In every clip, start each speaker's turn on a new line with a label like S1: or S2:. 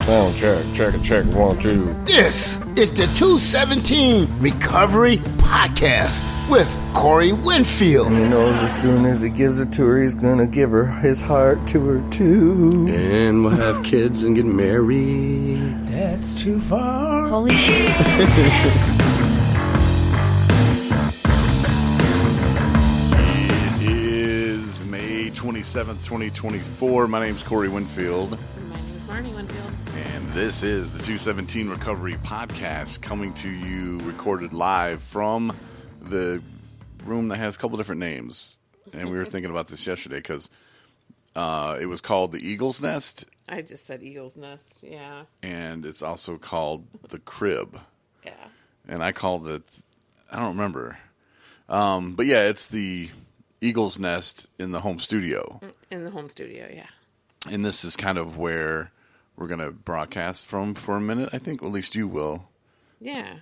S1: Sound check, 1, 2.
S2: This is the 217 Recovery Podcast with Corey Winfield.
S1: He knows as soon as he gives it to her, he's gonna give her his heart to her too.
S3: And we'll have kids and get married. That's too far.
S4: Holy shit.
S5: It is May 27th, 2024. My name's Corey Winfield.
S4: My name is Marney Winfield.
S5: And this is the 217 Recovery Podcast, coming to you recorded live from the room that has a couple different names. And we were thinking about this yesterday because it was called the Eagle's Nest.
S4: I just said Eagle's Nest, yeah.
S5: And it's also called the Crib.
S4: Yeah.
S5: And I called it, I don't remember. But yeah, it's the Eagle's Nest in the home studio.
S4: In the home studio, yeah.
S5: And this is kind of where we're going to broadcast from for a minute, I think. Or at least you will.
S4: Yeah.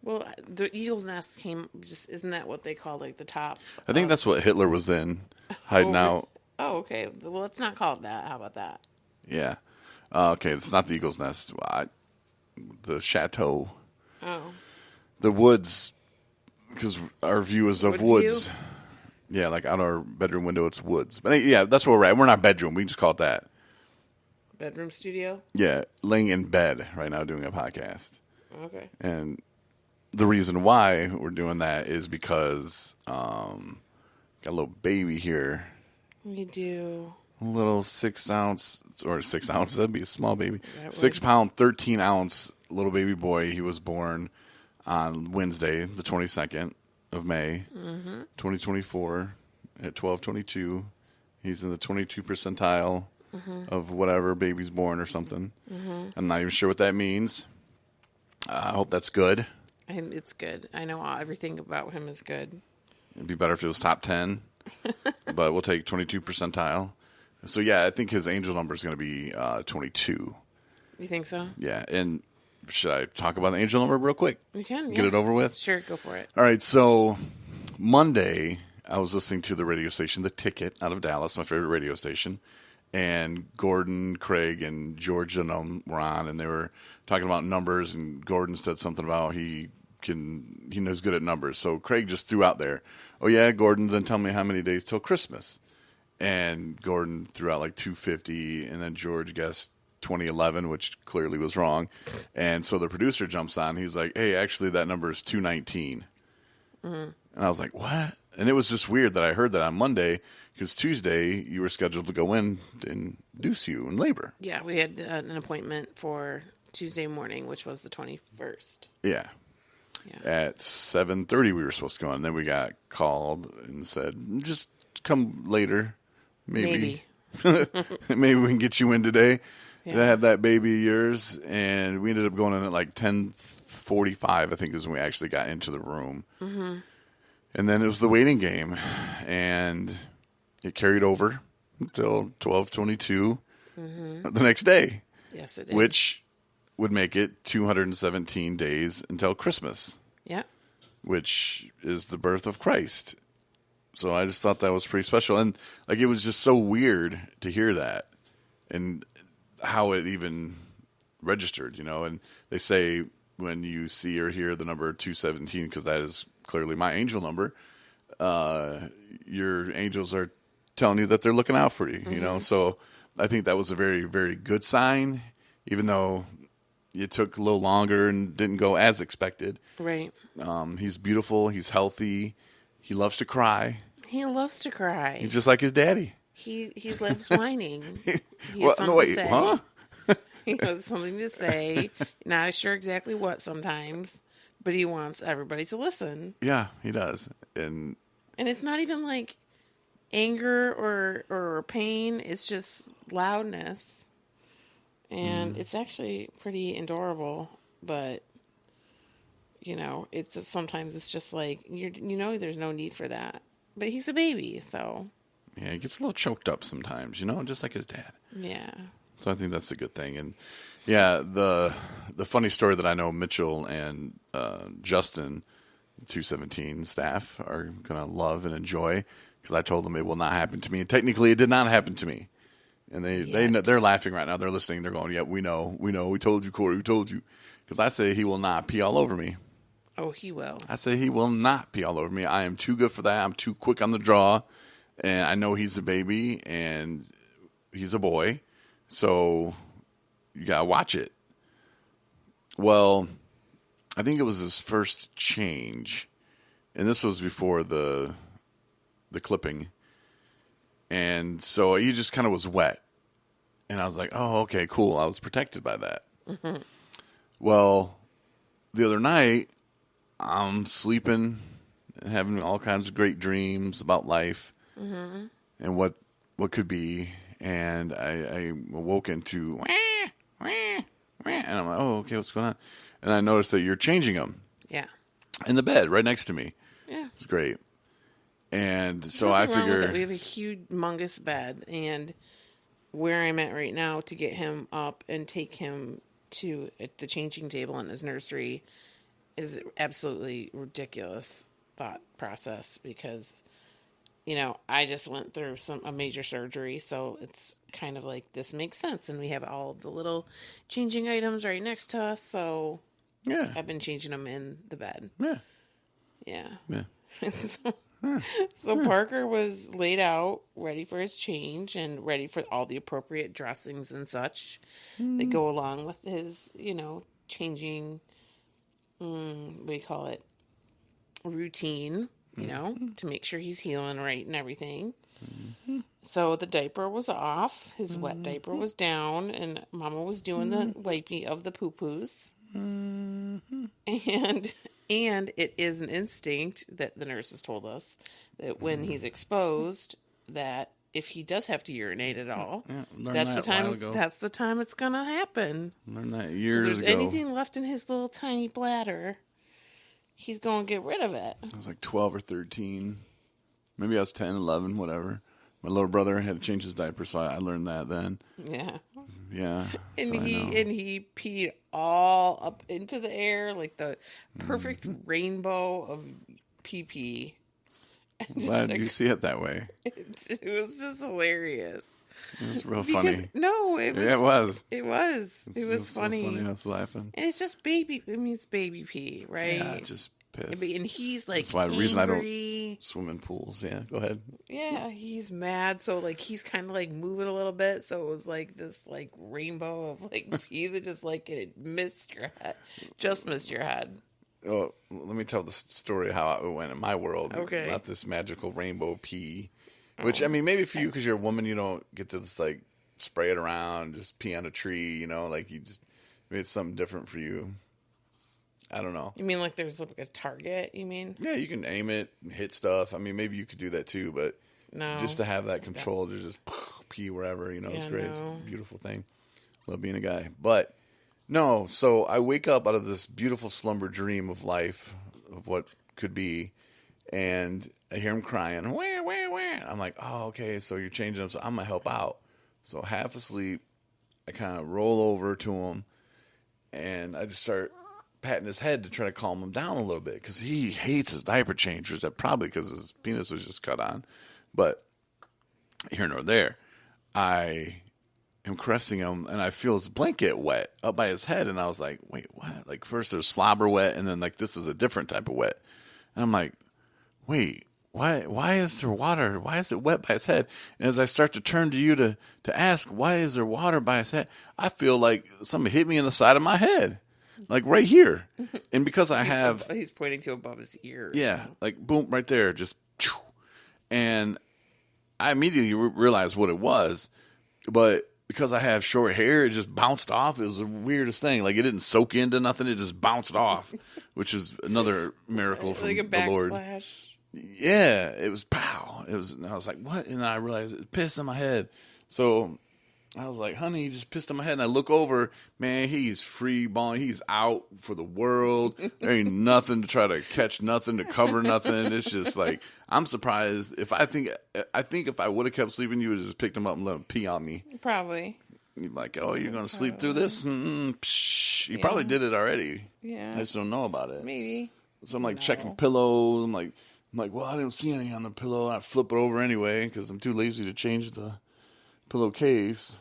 S4: Well, the Eagle's Nest isn't that what they call, like, the top?
S5: I think that's what Hitler was in, hiding out.
S4: Oh, okay. Well, let's not call it that. How about that?
S5: Yeah. Okay, it's not the Eagle's Nest. The chateau.
S4: Oh.
S5: The woods, because our view is of
S4: Wood
S5: woods.
S4: view?
S5: Yeah, like out our bedroom window, it's woods. But yeah, that's where we're at. We're not bedroom. We just call it that.
S4: Bedroom studio?
S5: Yeah, laying in bed right now doing a podcast.
S4: Okay.
S5: And the reason why we're doing that is because got a little baby here.
S4: We do.
S5: A little 6 ounce, or 6 ounces, that'd be a small baby.
S4: That
S5: 6 pound, 13 ounce little baby boy. He was born on Wednesday, the 22nd of May, 2024, at 12:22. He's in the 22 percentile of whatever baby's born or something. I'm not even sure what that means. I hope that's good.
S4: It's good. I know everything about him is good.
S5: It'd be better if it was top 10, but we'll take 22 percentile. So, yeah, I think his angel number is going to be 22.
S4: You think so?
S5: Yeah, and should I talk about the angel number real quick?
S4: You can, yeah.
S5: Get it over with?
S4: Sure, go for it.
S5: All right, so Monday, I was listening to the radio station, The Ticket, out of Dallas, my favorite radio station, and Gordon, Craig, and George and were on, and they were talking about numbers, and Gordon said something about he knows good at numbers. So Craig just threw out there, oh yeah, Gordon, then tell me how many days till Christmas. And Gordon threw out like 250, and then George guessed 2011, which clearly was wrong. And so the producer jumps on. He's like, hey, actually, that number is 219. And I was like, what? And it was just weird that I heard that on Monday, because Tuesday you were scheduled to go in and induce you in labor.
S4: Yeah, we had an appointment for Tuesday morning, which was the 21st.
S5: Yeah. At 7:30 we were supposed to go in. And then we got called and said, just come later. Maybe we can get you in today. Yeah. To have that baby of yours. And we ended up going in at like 10:45, I think, is when we actually got into the room. And then it was the waiting game. And it carried over until 12:22 the next day.
S4: Yes, it did.
S5: Which would make it 217 days until Christmas.
S4: Yeah.
S5: Which is the birth of Christ. So I just thought that was pretty special. And like it was just so weird to hear that and how it even registered, you know. And they say when you see or hear the number 217, because that is clearly my angel number, your angels are telling you that they're looking out for you, you know. So I think that was a very, very good sign, even though it took a little longer and didn't go as expected.
S4: Right.
S5: He's beautiful. He's healthy. He loves to cry.
S4: He loves to cry.
S5: He's just like his daddy.
S4: He loves whining. He has something to say.
S5: Huh?
S4: He has something to say. Not sure exactly what sometimes, but he wants everybody to listen.
S5: Yeah, he does. And
S4: it's not even like anger or pain. It's just loudness. And it's actually pretty adorable, but you know, it's just, sometimes it's just like, there's no need for that. But he's a baby, so.
S5: Yeah, he gets a little choked up sometimes, you know, just like his dad.
S4: Yeah.
S5: So I think that's a good thing. And yeah, the funny story that I know Mitchell and Justin, the 217 staff, are going to love and enjoy, because I told them it will not happen to me. And technically, it did not happen to me. And they're laughing right now. They're listening. They're going, "Yeah, we know. We told you, Corey. We told you." Because I say he will not pee all over me.
S4: Oh, he will.
S5: I say he will not pee all over me. I am too good for that. I'm too quick on the draw, and I know he's a baby and he's a boy, so you gotta watch it. Well, I think it was his first change, and this was before the clipping. And so he just kind of was wet. And I was like, oh, okay, cool. I was protected by that. Mm-hmm. Well, the other night, I'm sleeping and having all kinds of great dreams about life and what could be. And I awoke into, and I'm like, oh, okay, what's going on? And I noticed that you're changing them.
S4: Yeah.
S5: In the bed right next to me.
S4: Yeah.
S5: It's great. And so I figure
S4: we have a humongous bed, and where I'm at right now to get him up and take him to the changing table in his nursery is absolutely ridiculous thought process because, I just went through a major surgery, so it's kind of like this makes sense, and we have all the little changing items right next to us, so
S5: yeah,
S4: I've been changing them in the bed.
S5: Yeah.
S4: So Parker was laid out, ready for his change and ready for all the appropriate dressings and such that go along with his, changing, what do you call it, routine, to make sure he's healing right and everything. So the diaper was off, his wet diaper was down, and Mama was doing the wipey of the poo-poos. And it is an instinct that the nurses told us that when he's exposed, that if he does have to urinate at all, that's the time it's gonna happen.
S5: Learned that years
S4: ago.
S5: ago.
S4: If there's anything left in his little tiny bladder, he's gonna get rid of it.
S5: I was like 12 or 13. Maybe I was 10, 11, whatever. My little brother had to change his diaper, so I learned that then.
S4: Yeah.
S5: Yeah.
S4: And
S5: so
S4: he peed all up into the air, like the perfect rainbow of pee.
S5: I'm glad you see it that way.
S4: It was just hilarious.
S5: It was real funny.
S4: No, it was.
S5: Yeah, it was.
S4: It was. It was funny.
S5: So funny. I was laughing.
S4: And it's just baby. I mean, it's baby pee, right?
S5: Yeah, just pissed.
S4: And he's like,
S5: that's why the reason I
S4: angry.
S5: don't swim in pools. Yeah, go ahead.
S4: Yeah, he's mad. So he's kind of moving a little bit. So it was this rainbow of pee that just it missed your head, just missed your head.
S5: Oh, let me tell the story of how it went in my world.
S4: Okay.
S5: Not this magical rainbow pee. Which, I mean, maybe for you, because you're a woman, you don't get to just, spray it around, just pee on a tree, you just, maybe it's something different for you. I don't know.
S4: You mean there's a target, you mean?
S5: Yeah, you can aim it and hit stuff. I mean, maybe you could do that too, but
S4: no,
S5: just to have that control to just pee wherever, it's great. No. It's a beautiful thing. Love being a guy. But, no, so I wake up out of this beautiful slumber dream of life, of what could be, and I hear him crying. Wah, wah, wah. I'm like, oh, okay, so you're changing him, so I'm going to help out. So half asleep, I kind of roll over to him, and I just start patting his head to try to calm him down a little bit, because he hates his diaper change, which probably because his penis was just cut on. But here nor there, I am caressing him, and I feel his blanket wet up by his head, and I was like, wait, what? First there's slobber wet, and then this is a different type of wet. And I'm like, wait, why is there water? Why is it wet by his head? And as I start to turn to you to ask, why is there water by his head? I feel like somebody hit me in the side of my head, right here. And because
S4: he's pointing to above his ear.
S5: Yeah, boom, right there, just, and I immediately realized what it was, but because I have short hair, it just bounced off. It was the weirdest thing. It didn't soak into nothing. It just bounced off, which is another miracle from the Lord. Yeah, it was pow. It was, and I was like, what? And then I realized it pissed in my head. So I was like, honey, he just pissed in my head. And I look over, man, he's free balling. He's out for the world. There ain't nothing to try to catch, nothing to cover, nothing. It's just I'm surprised. I think if I would have kept sleeping, you would have just picked him up and let him pee on me.
S4: Probably.
S5: You're like, oh, you're going to sleep through this? You probably did it already.
S4: Yeah.
S5: I just don't know about it.
S4: Maybe.
S5: So I'm checking pillows. I'm like, well, I didn't see any on the pillow. I flip it over anyway because I'm too lazy to change the pillowcase.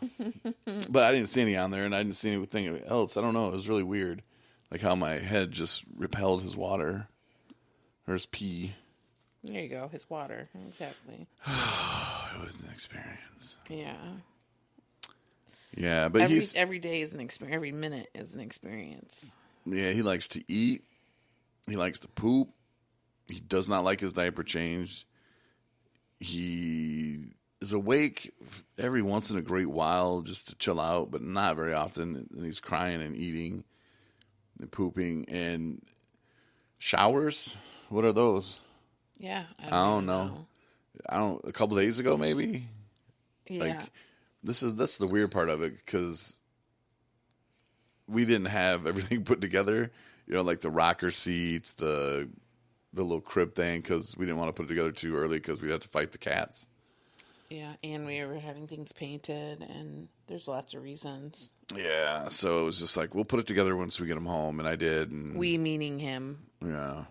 S5: But I didn't see any on there, and I didn't see anything else. I don't know. It was really weird. Like how my head just repelled his water. Or his pee.
S4: There you go. His water. Exactly.
S5: It was an experience.
S4: Yeah.
S5: Yeah, but
S4: every day is an experience. Every minute is an experience.
S5: Yeah, he likes to eat. He likes to poop. He does not like his diaper changed. He is awake every once in a great while just to chill out, but not very often. And he's crying and eating and pooping and showers. What are those?
S4: Yeah,
S5: I don't know. A couple days ago, maybe.
S4: Yeah.
S5: Like, that's the weird part of it because we didn't have everything put together. You know, like the rocker seats, the little crib thing, because we didn't want to put it together too early because we'd have to fight the cats.
S4: Yeah, and we were having things painted, and there's lots of reasons.
S5: Yeah, so it was just like, we'll put it together once we get him home, and I did. And,
S4: we meaning him.
S5: Yeah.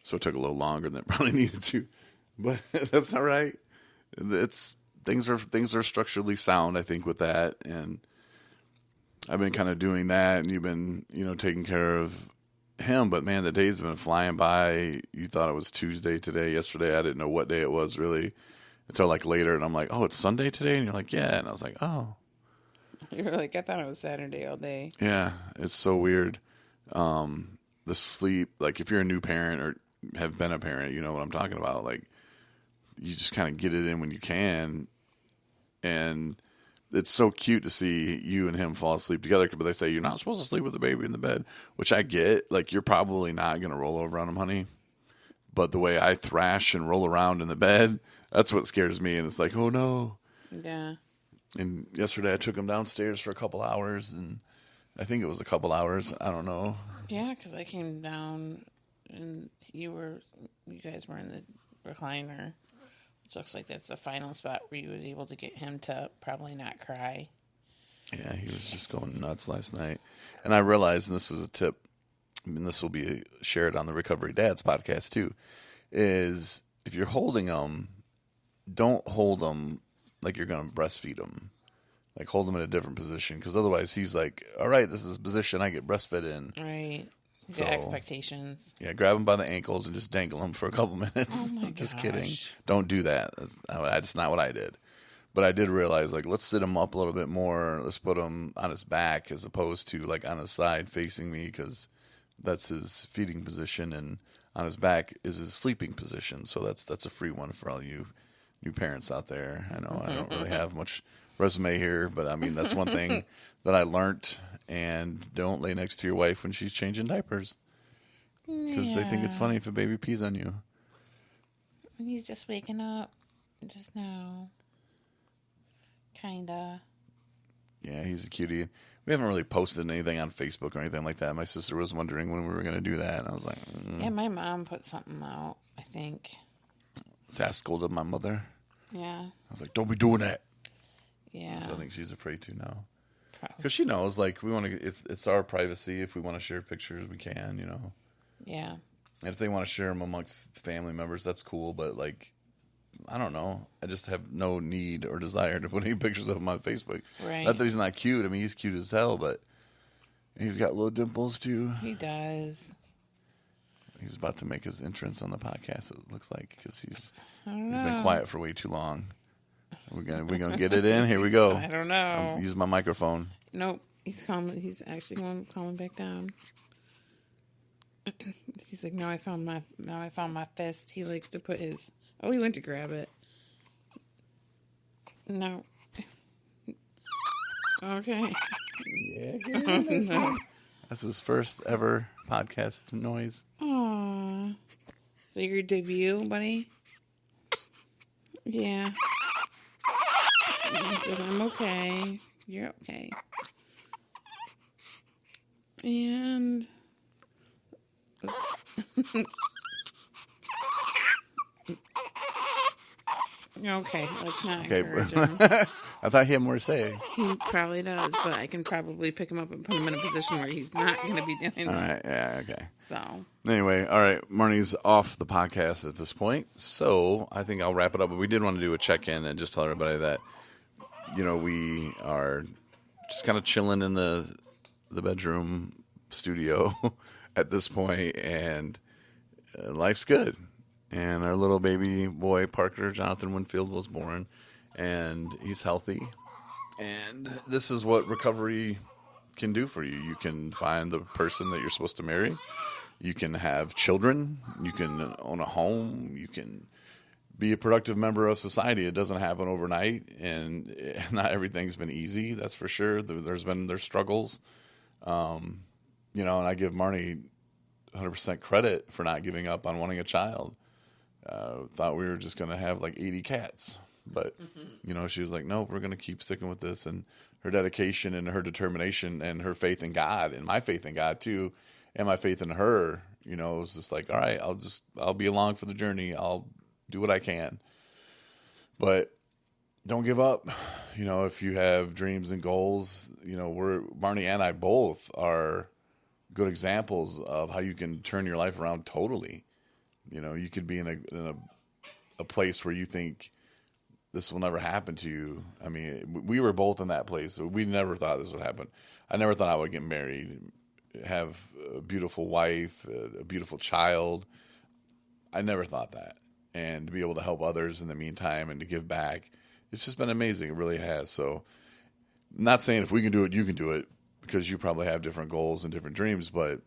S5: So it took a little longer than it probably needed to. But that's all right. Things are structurally sound, I think, with that. And I've been kind of doing that, and you've been, taking care of him. But man, the days have been flying by. You thought it was Tuesday today. Yesterday, I didn't know what day it was really until like later. And I'm like, oh, it's Sunday today? And you're like, yeah. And I was like, oh.
S4: You were like, I thought it was Saturday all day.
S5: Yeah, it's so weird. The sleep, like if you're a new parent or have been a parent, you know what I'm talking about. Like, you just kind of get it in when you can. And it's so cute to see you and him fall asleep together. But they say you're not supposed to sleep with the baby in the bed, which I get. Like, you're probably not going to roll over on him, honey. But the way I thrash and roll around in the bed, that's what scares me. And it's like, oh no.
S4: Yeah.
S5: And yesterday I took him downstairs for a couple hours, and I think it was a couple hours. I don't know.
S4: Yeah, because I came down and you guys were in the recliner. It looks like that's the final spot where you were able to get him to probably not cry.
S5: Yeah, he was just going nuts last night. And I realized, and this is a tip, this will be shared on the Recovery Dads podcast too, is if you're holding them, don't hold them like you're going to breastfeed him. Like, hold him in a different position, because otherwise he's like, all right, this is the position I get breastfed in.
S4: Right. So, expectations.
S5: Yeah, grab him by the ankles and just dangle him for a couple minutes.
S4: Oh my
S5: Just
S4: gosh.
S5: kidding. Don't do that. That's not what I did. But I did realize, like, let's sit him up a little bit more. Let's put him on his back as opposed to, like, on his side facing me, because that's his feeding position, and on his back is his sleeping position. So that's a free one for all you new parents out there. I know I don't really have much resume here, but I mean, that's one thing that I learned. And don't lay next to your wife when she's changing diapers, because they think it's funny if a baby pees on you.
S4: He's just waking up just now. Kinda.
S5: Yeah, he's a cutie. We haven't really posted anything on Facebook or anything like that. My sister was wondering when we were going to do that, and I was like,
S4: Yeah, my mom put something out, I think.
S5: I scolded my mother.
S4: Yeah.
S5: I was like, don't be doing that.
S4: Yeah.
S5: So I think she's afraid to now.
S4: Probably.
S5: Because she knows, like, we want to. If it's our privacy, if we want to share pictures, we can,
S4: Yeah.
S5: And if they want to share them amongst family members, that's cool. But, like, I don't know. I just have no need or desire to put any pictures of him on Facebook.
S4: Right.
S5: Not that he's not cute. I mean, he's cute as hell, but he's got little dimples too.
S4: He does.
S5: He's about to make his entrance on the podcast, it looks like, because he's
S4: know.
S5: been quiet for way too long. We're gonna get it in. Here we go.
S4: I don't know.
S5: I'm using my microphone.
S4: Nope. He's calming. He's actually calming back down. He's like, now I found my fist. He likes to put his. Oh, he went to grab it. No. Okay.
S5: Yeah.
S4: No.
S5: That's his first ever podcast noise.
S4: Aw. So your debut, buddy? Yeah. He said, I'm okay. You're okay. And okay, let's not encourage him.
S5: I thought he had more to say.
S4: He probably does, but I can probably pick him up and put him in a position where he's not going to be doing
S5: All
S4: that.
S5: right, yeah, okay.
S4: So
S5: Anyway, all right, Marney's off the podcast at this point, so I think I'll wrap it up. But we did want to do a check-in and just tell everybody that we are just kind of chilling in the bedroom studio at this point, and life's good. And our little baby boy, Parker Jonathan Winfield, was born, and he's healthy. And this is what recovery can do for you. You can find the person that you're supposed to marry. You can have children. You can own a home. You can be a productive member of society. It doesn't happen overnight, and not everything's been easy. That's for sure. There's struggles, and I give Marney 100% credit for not giving up on wanting a child. Thought we were just going to have like 80 cats, but she was like, no, we're going to keep sticking with this. And her dedication and her determination and her faith in God, and my faith in God too, and my faith in her, it was just like, all right, I'll be along for the journey. I'll do what I can, but don't give up. If you have dreams and goals, Marney and I both are good examples of how you can turn your life around totally. You could be in a place where you think this will never happen to you. I mean, we were both in that place. We never thought this would happen. I never thought I would get married, have a beautiful wife, a beautiful child. I never thought that. And to be able to help others in the meantime and to give back, it's just been amazing. It really has. So I'm not saying if we can do it, you can do it, because you probably have different goals and different dreams, but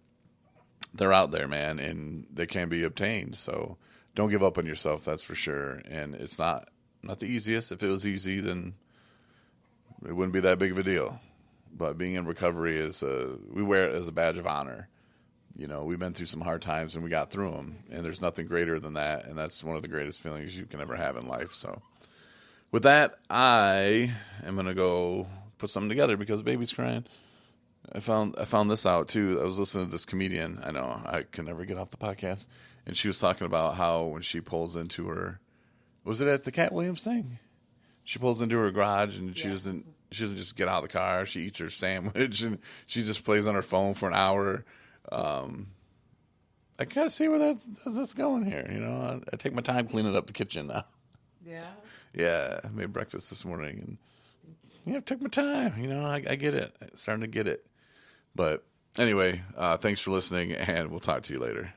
S5: they're out there, man, and they can be obtained. So don't give up on yourself, that's for sure. And it's not the easiest. If it was easy, then it wouldn't be that big of a deal. But being in recovery we wear it as a badge of honor. We've been through some hard times and we got through them, and there's nothing greater than that. And that's one of the greatest feelings you can ever have in life. So with that, I am going to go put something together because baby's crying. I found this out too. I was listening to this comedian. I know I can never get off the podcast, and she was talking about how when she pulls into her, was it at the Cat Williams thing? She pulls into her garage and she doesn't just get out of the car. She eats her sandwich and she just plays on her phone for an hour. I gotta see where that's going here. I take my time cleaning up the kitchen now.
S4: Yeah.
S5: Yeah, I made breakfast this morning and I took my time. I get it. I'm starting to get it. But anyway, thanks for listening, and we'll talk to you later.